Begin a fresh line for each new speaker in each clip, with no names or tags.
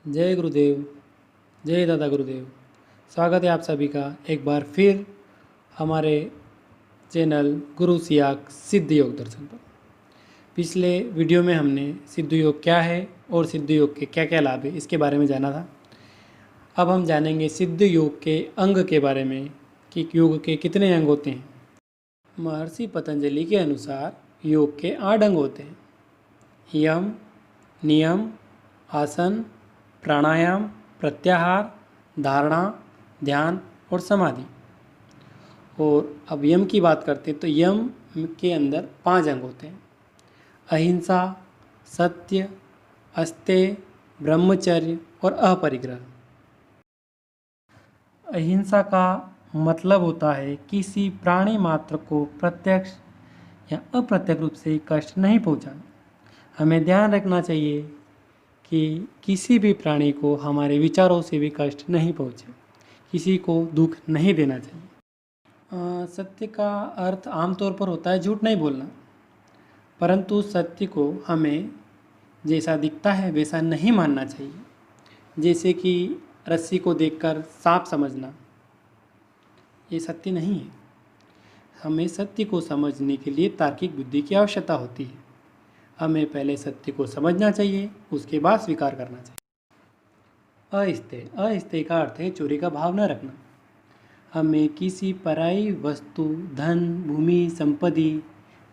जय गुरुदेव, जय दादा गुरुदेव। स्वागत है आप सभी का एक बार फिर हमारे चैनल गुरु सियाक सिद्ध योग दर्शन पर। पिछले वीडियो में हमने सिद्ध योग क्या है और सिद्ध योग के क्या क्या लाभ है इसके बारे में जाना था। अब हम जानेंगे सिद्ध योग के अंग के बारे में कि योग के कितने अंग होते हैं। महर्षि पतंजलि के अनुसार योग के 8 अंग होते हैं। यम, नियम, आसन, प्राणायाम, प्रत्याहार, धारणा, ध्यान और समाधि। और अब यम की बात करते हैं तो यम के अंदर 5 अंग होते हैं। अहिंसा, सत्य, अस्तेय, ब्रह्मचर्य और अपरिग्रह। अहिंसा का मतलब होता है किसी प्राणी मात्र को प्रत्यक्ष या अप्रत्यक्ष रूप से कष्ट नहीं पहुंचाना। हमें ध्यान रखना चाहिए कि किसी भी प्राणी को हमारे विचारों से भी कष्ट नहीं पहुंचे, किसी को दुख नहीं देना चाहिए। सत्य का अर्थ आमतौर पर होता है झूठ नहीं बोलना, परंतु सत्य को हमें जैसा दिखता है वैसा नहीं मानना चाहिए। जैसे कि रस्सी को देखकर सांप समझना, ये सत्य नहीं है। हमें सत्य को समझने के लिए तार्किक बुद्धि की आवश्यकता होती है। हमें पहले सत्य को समझना चाहिए, उसके बाद स्वीकार करना चाहिए। अस्तेय, अस्तेय का अर्थ है चोरी का भाव न रखना। हमें किसी पराई वस्तु, धन, भूमि, संपत्ति,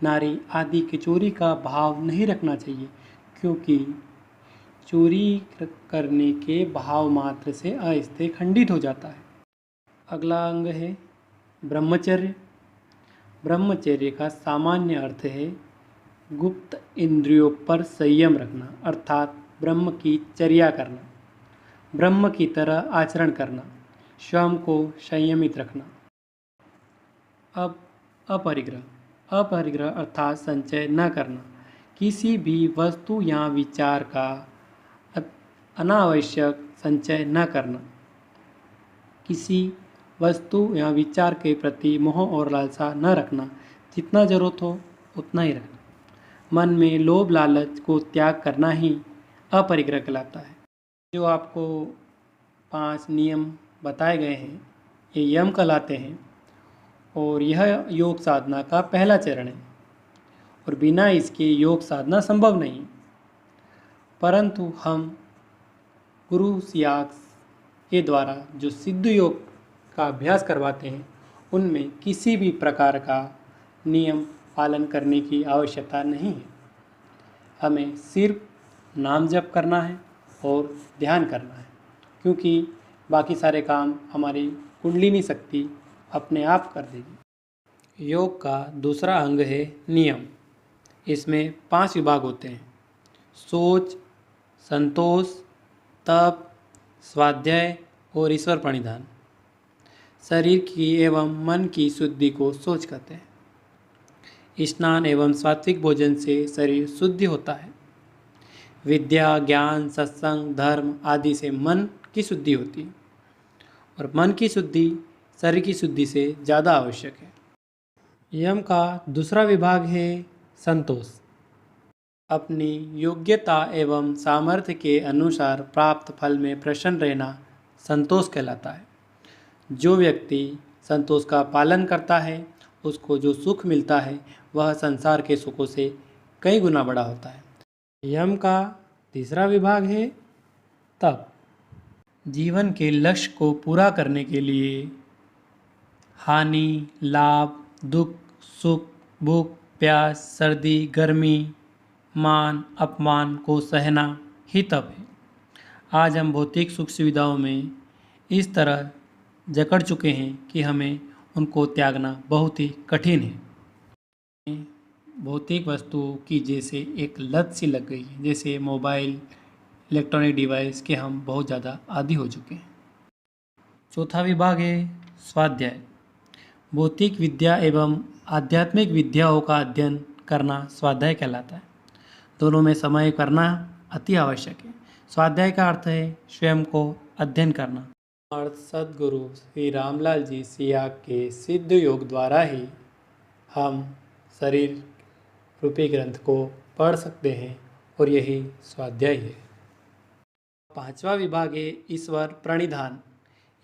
नारी आदि की चोरी का भाव नहीं रखना चाहिए, क्योंकि चोरी करने के भाव मात्र से अस्तेय खंडित हो जाता है। अगला अंग है ब्रह्मचर्य। ब्रह्मचर्य का सामान्य अर्थ है गुप्त इंद्रियों पर संयम रखना, अर्थात ब्रह्म की चर्या करना, ब्रह्म की तरह आचरण करना, स्वयं को संयमित रखना। अब अपरिग्रह, अपरिग्रह अर्थात संचय न करना, किसी भी वस्तु या विचार का अनावश्यक संचय न करना, किसी वस्तु या विचार के प्रति मोह और लालसा न रखना, जितना जरूरत हो उतना ही रखना। मन में लोभ लालच को त्याग करना ही अपरिग्रह कहलाता है। जो आपको 5 नियम बताए गए हैं ये यम कहलाते हैं और यह योग साधना का पहला चरण है और बिना इसके योग साधना संभव नहीं। परंतु हम गुरु सियाक के द्वारा जो सिद्ध योग का अभ्यास करवाते हैं उनमें किसी भी प्रकार का नियम पालन करने की आवश्यकता नहीं है। हमें सिर्फ नाम जप करना है और ध्यान करना है, क्योंकि बाकी सारे काम हमारी कुंडलिनी शक्ति अपने आप कर देगी। योग का दूसरा अंग है नियम। इसमें 5 विभाग होते हैं: सोच, संतोष, तप, स्वाध्याय और ईश्वर प्रणिधान। शरीर की एवं मन की शुद्धि को सोच कहते हैं। स्नान एवं सात्विक भोजन से शरीर शुद्ध होता है। विद्या, ज्ञान, सत्संग, धर्म आदि से मन की शुद्धि होती है और मन की शुद्धि शरीर की शुद्धि से ज़्यादा आवश्यक है। यम का दूसरा विभाग है संतोष। अपनी योग्यता एवं सामर्थ्य के अनुसार प्राप्त फल में प्रसन्न रहना संतोष कहलाता है। जो व्यक्ति संतोष का पालन करता है उसको जो सुख मिलता है वह संसार के सुखों से कई गुना बड़ा होता है। यम का तीसरा विभाग है तप। जीवन के लक्ष्य को पूरा करने के लिए हानि, लाभ, दुख, सुख, भूख, प्यास, सर्दी, गर्मी, मान, अपमान को सहना ही तप है। आज हम भौतिक सुख सुविधाओं में इस तरह जकड़ चुके हैं कि हमें उनको त्यागना बहुत ही कठिन है। भौतिक वस्तुओं की जैसे एक लत सी लग गई है, जैसे मोबाइल, इलेक्ट्रॉनिक डिवाइस के हम बहुत ज़्यादा आदी हो चुके हैं। चौथा विभाग है स्वाध्याय। भौतिक विद्या एवं आध्यात्मिक विद्याओं का अध्ययन करना स्वाध्याय कहलाता है। दोनों में समय करना अति आवश्यक है। स्वाध्याय का अर्थ है स्वयं को अध्ययन करना। अर्थ सद्गुरु श्री रामलाल जी सियाक के सिद्ध योग द्वारा ही हम शरीर रूपी ग्रंथ को पढ़ सकते हैं और यही स्वाध्याय है। पांचवा विभाग है ईश्वर प्रणिधान।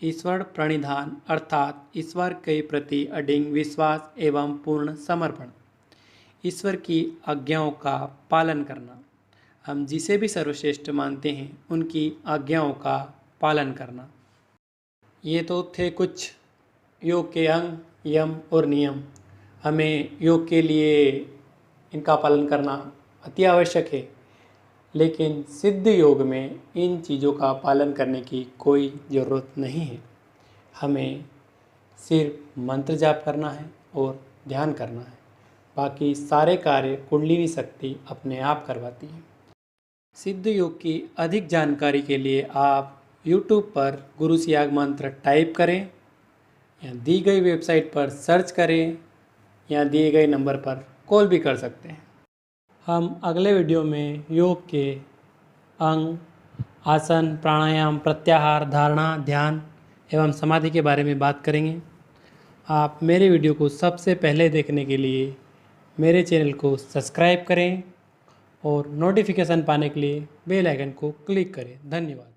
ईश्वर प्रणिधान अर्थात ईश्वर के प्रति अडिग विश्वास एवं पूर्ण समर्पण। ईश्वर की आज्ञाओं का पालन करना। हम जिसे भी सर्वश्रेष्ठ मानते हैं उनकी आज्ञाओं का पालन करना। ये तो थे कुछ योग के अंग, यम और नियम। हमें योग के लिए इनका पालन करना अति आवश्यक है, लेकिन सिद्ध योग में इन चीज़ों का पालन करने की कोई ज़रूरत नहीं है। हमें सिर्फ मंत्र जाप करना है और ध्यान करना है। बाकी सारे कार्य कुंडलिनी शक्ति अपने आप करवाती है। सिद्ध योग की अधिक जानकारी के लिए आप YouTube पर गुरु सियाग मंत्र टाइप करें या दी गई वेबसाइट पर सर्च करें या दिए गए नंबर पर कॉल भी कर सकते हैं। हम अगले वीडियो में योग के अंग, आसन, प्राणायाम, प्रत्याहार, धारणा, ध्यान एवं समाधि के बारे में बात करेंगे। आप मेरे वीडियो को सबसे पहले देखने के लिए मेरे चैनल को सब्सक्राइब करें और नोटिफिकेशन पाने के लिए बेल आइकन को क्लिक करें। धन्यवाद।